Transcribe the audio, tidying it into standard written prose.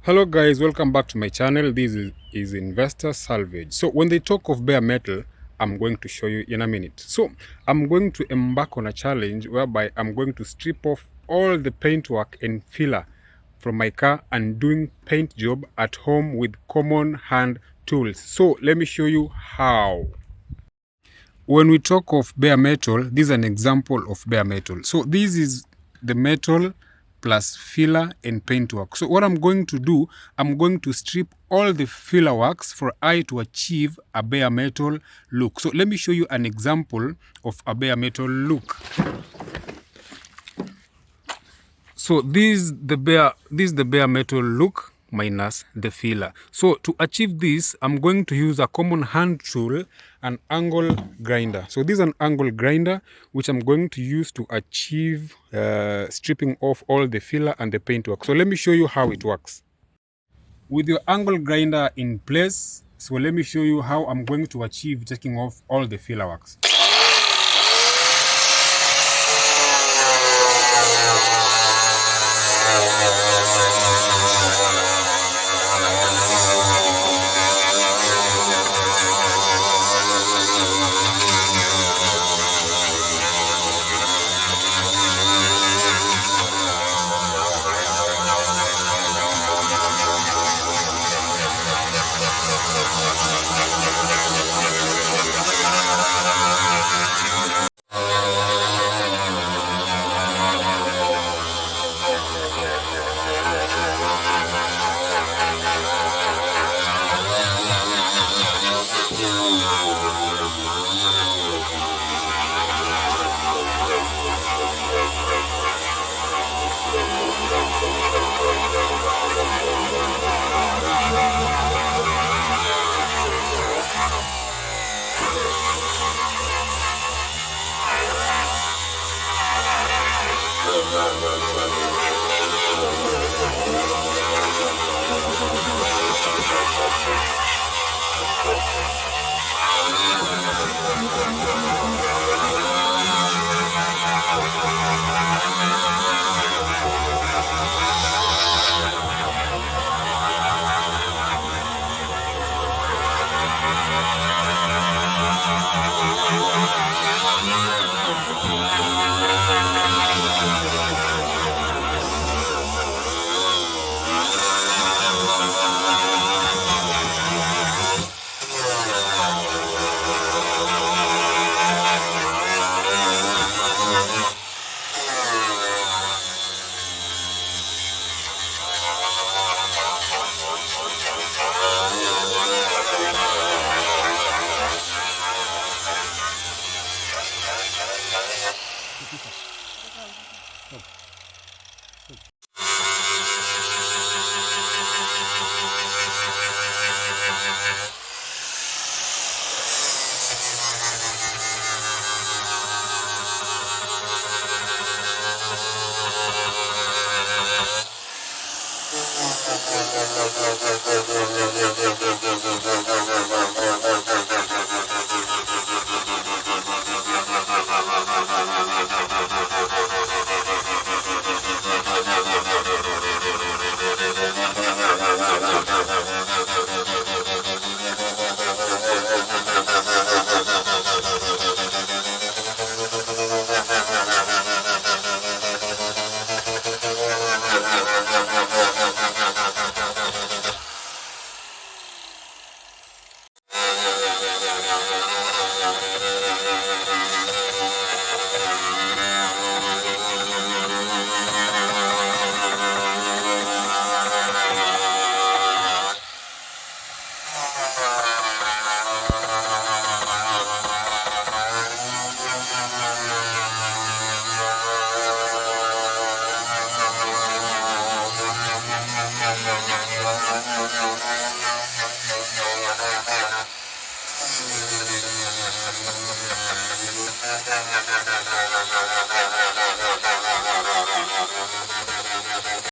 Hello guys, welcome back to my channel. This is Investor Salvage. So when they talk of bare metal, I'm going to show you in a minute. So I'm going to embark on a challenge whereby I'm going to strip off all the paintwork and filler from my car and doing paint job at home with common hand tools. So let me show you how. When we talk of bare metal, this is an example of bare metal. So this is the metal plus filler and paint work. So what I'm going to do, I'm going to strip all the filler works for I to achieve a bare metal look. So let me show you an example of a bare metal look. So this is the bare metal look minus the filler. So to achieve this, I'm going to use a common hand tool, an angle grinder. So this is an angle grinder which I'm going to use to achieve stripping off all the filler and the paintwork. So let me show you how it works. With your angle grinder in place, so let me show you how I'm going to achieve taking off all the filler works.